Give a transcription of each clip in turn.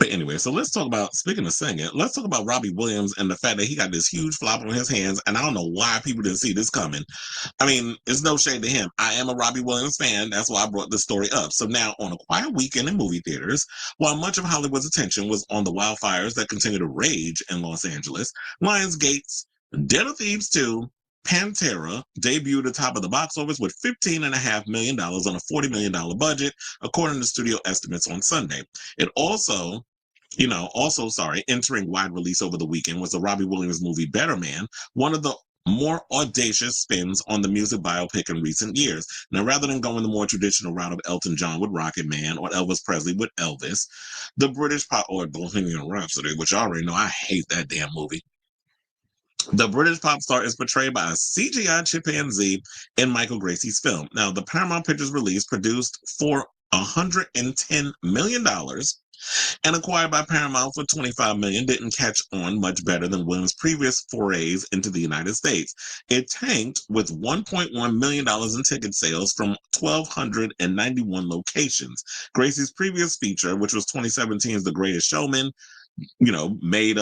But anyway, so let's talk about, speaking of singing, let's talk about Robbie Williams and the fact that he got this huge flop on his hands. And I don't know why people didn't see this coming. I mean, it's no shade to him. I am a Robbie Williams fan. That's why I brought this story up. So now, on a quiet weekend in movie theaters, while much of Hollywood's attention was on the wildfires that continue to rage in Los Angeles, Lionsgate's Den of Thieves 2 Pantera debuted atop of the box office with $15.5 million on a $40 million budget, according to studio estimates on Sunday. It also, entering wide release over the weekend was the Robbie Williams movie Better Man, one of the more audacious spins on the music biopic in recent years. Now, rather than going the more traditional route of Elton John with Rocket Man or Elvis Presley with Elvis, the British pop, or Bohemian Rhapsody, which I already know I hate that damn movie. The British pop star is portrayed by a CGI chimpanzee in Michael Gracey's film. Now, the Paramount Pictures release, produced for $110 million and acquired by Paramount for $25 million, didn't catch on much better than Williams' previous forays into the United States. It tanked with $1.1 million in ticket sales from 1,291 locations. Gracey's previous feature, which was 2017's The Greatest Showman, made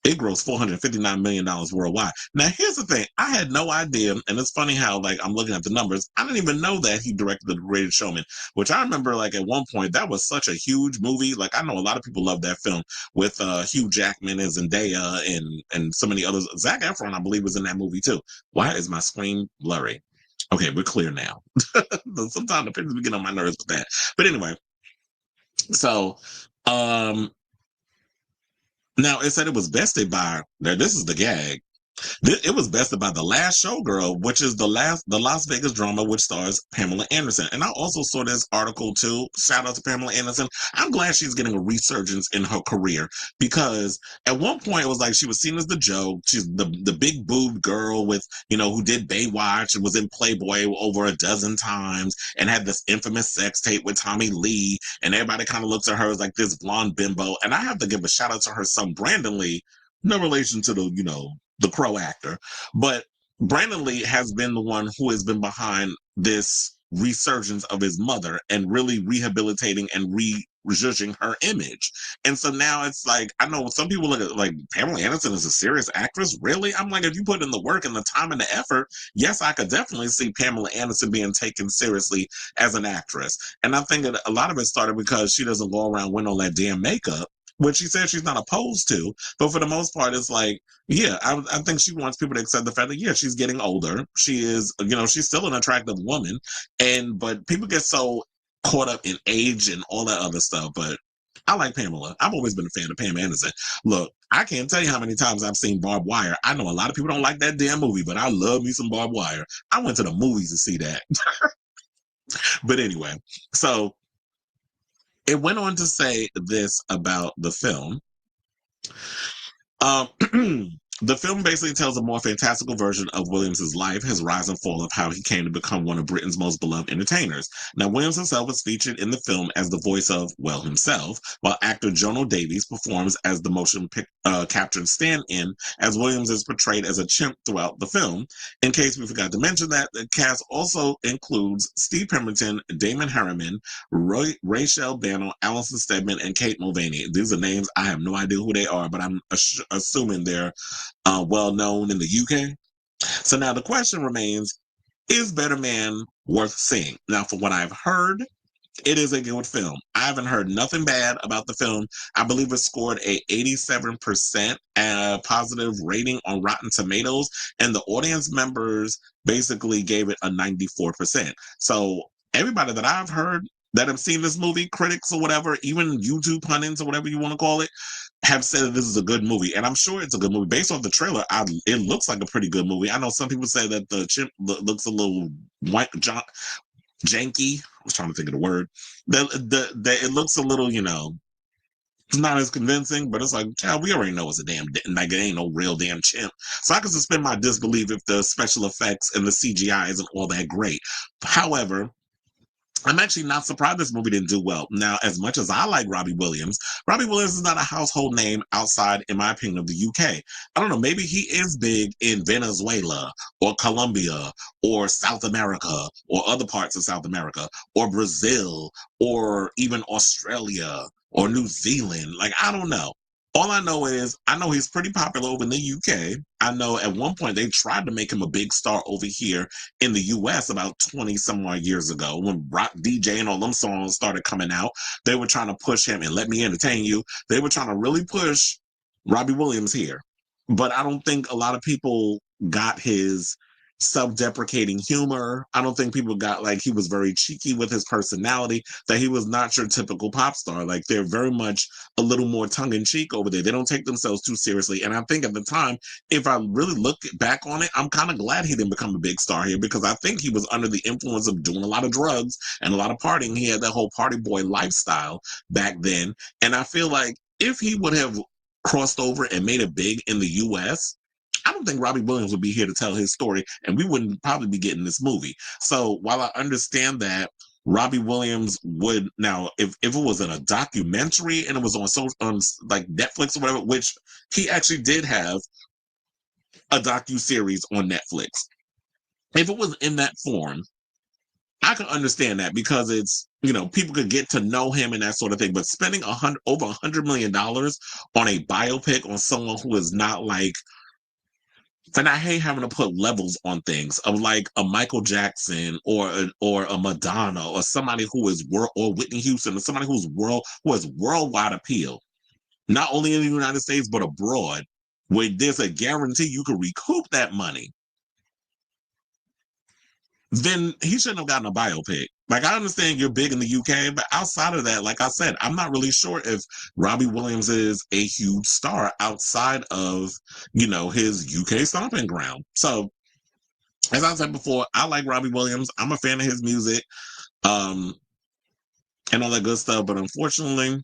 it grossed $459 million worldwide. Now, here's the thing. I had no idea, and it's funny how, I'm looking at the numbers. I didn't even know that he directed The Greatest Showman, which I remember, at one point, that was such a huge movie. I know a lot of people love that film with Hugh Jackman and Zendaya and so many others. Zac Efron, I believe, was in that movie, too. Why is my screen blurry? Okay, we're clear now. Sometimes the pictures get on my nerves with that. But anyway, so, now, it said it was bested by, now this is the gag, it was bested by The Last Showgirl, which is the Las Vegas drama which stars Pamela Anderson. And I also saw this article too. Shout out to Pamela Anderson. I'm glad she's getting a resurgence in her career, because at one point it was like she was seen as the joke. She's the big boobed girl with, who did Baywatch and was in Playboy over a dozen times and had this infamous sex tape with Tommy Lee. And everybody kind of looks at her as like this blonde bimbo. And I have to give a shout out to her son, Brandon Lee. No relation to the Crow actor, but Brandon Lee has been the one who has been behind this resurgence of his mother and really rehabilitating and rejudging her image. And so now it's like, I know some people look at Pamela Anderson is a serious actress. Really? I'm like, if you put in the work and the time and the effort, yes, I could definitely see Pamela Anderson being taken seriously as an actress. And I think that a lot of it started because she doesn't go around wearing all that damn makeup, which she said she's not opposed to. But for the most part, it's like, yeah, I think she wants people to accept the fact that, yeah, she's getting older. She is, she's still an attractive woman. But people get so caught up in age and all that other stuff. But I like Pamela. I've always been a fan of Pam Anderson. Look, I can't tell you how many times I've seen Barbed Wire. I know a lot of people don't like that damn movie, but I love me some Barbed Wire. I went to the movies to see that. But anyway, so it went on to say this about the film. The film basically tells a more fantastical version of Williams' life, his rise and fall, of how he came to become one of Britain's most beloved entertainers. Now, Williams himself was featured in the film as the voice of, himself, while actor Jonah Davies performs as the motion captured stand-in, as Williams is portrayed as a chimp throughout the film. In case we forgot to mention that, the cast also includes Steve Pemberton, Damon Harriman, Rachel Bannell, Alison Steadman, and Kate Mulvaney. These are names, I have no idea who they are, but I'm assuming they're well known in the UK. So now the question remains, is Better Man worth seeing? Now, from what I've heard, it is a good film. I haven't heard nothing bad about the film. I believe it scored a 87% positive rating on Rotten Tomatoes, and the audience members basically gave it a 94%. So everybody that I've heard that have seen this movie, critics or whatever, even YouTube pundits or whatever you want to call it, have said that this is a good movie. And I'm sure it's a good movie. Based off the trailer, it looks like a pretty good movie. I know some people say that the chimp looks a little janky. I was trying to think of the word. It looks a little, it's not as convincing, but it's like, child, we already know it's a damn, it ain't no real damn chimp. So I can suspend my disbelief if the special effects and the CGI isn't all that great. However, I'm actually not surprised this movie didn't do well. Now, as much as I like Robbie Williams is not a household name outside, in my opinion, of the UK. I don't know, maybe he is big in Venezuela or Colombia or South America or other parts of South America or Brazil or even Australia or New Zealand. Like, I don't know. All I know is I know he's pretty popular over in the UK. I know at one point they tried to make him a big star over here in the US about 20 some odd years ago when Rock DJ and all them songs started coming out. They were trying to push him and Let Me Entertain You. They were trying to really push Robbie Williams here. But I don't think a lot of people got his self-deprecating humor. I don't think people got like he was very cheeky with his personality, that he was not your typical pop star. Like they're very much a little more tongue-in-cheek over there. They don't take themselves too seriously. And I think at the time, if I really look back on it, I'm kind of glad he didn't become a big star here because I think he was under the influence of doing a lot of drugs and a lot of partying. He had that whole party boy lifestyle back then. And I feel like if he would have crossed over and made it big in the US, I don't think Robbie Williams would be here to tell his story, and we wouldn't probably be getting this movie. So while I understand that Robbie Williams would now, if it was in a documentary and it was on like Netflix or whatever, which he actually did have a docu-series on Netflix. If it was in that form, I can understand that because it's, people could get to know him and that sort of thing. But spending over $100 million on a biopic on someone who is not like, and I hate having to put levels on things of like a Michael Jackson or a Madonna or somebody who is or Whitney Houston or somebody who has worldwide appeal, not only in the United States but abroad, where there's a guarantee you can recoup that money. Then he shouldn't have gotten a biopic. Like, I understand you're big in the UK, but outside of that, like I said, I'm not really sure if Robbie Williams is a huge star outside of, his UK stomping ground. So, as I said before, I like Robbie Williams. I'm a fan of his music, and all that good stuff. But unfortunately,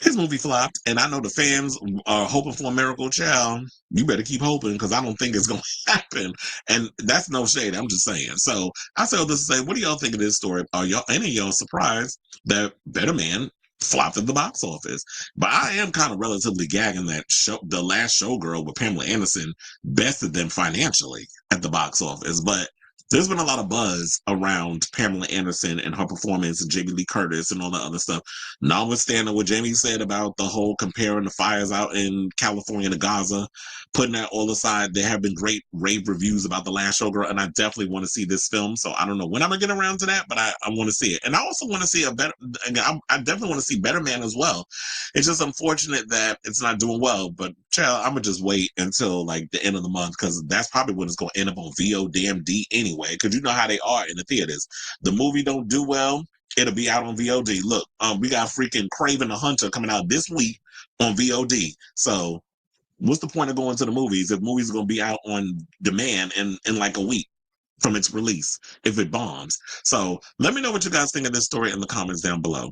his movie flopped, and I know the fans are hoping for a miracle child. You better keep hoping because I don't think it's going to happen. And that's no shade. I'm just saying. So I say all this to say, what do y'all think of this story? Are any of y'all surprised that Better Man flopped at the box office? But I am kind of relatively gagging that The Last Showgirl with Pamela Anderson bested them financially at the box office. But there's been a lot of buzz around Pamela Anderson and her performance and Jamie Lee Curtis and all that other stuff. Notwithstanding what Jamie said about the whole comparing the fires out in California to Gaza, putting that all aside, there have been great rave reviews about The Last Showgirl, and I definitely want to see this film. So I don't know when I'm going to get around to that, but I want to see it. And I also want to see I definitely want to see Better Man as well. It's just unfortunate that it's not doing well, but child, I'm going to just wait until like the end of the month because that's probably when it's going to end up on VOD anyway. Because you know how they are in the theaters. The movie don't do well, it'll be out on VOD. Look, we got freaking Craven the Hunter coming out this week on VOD. So what's the point of going to the movies if movies are going to be out on demand in like a week from its release if it bombs? So let me know what you guys think of this story in the comments down below.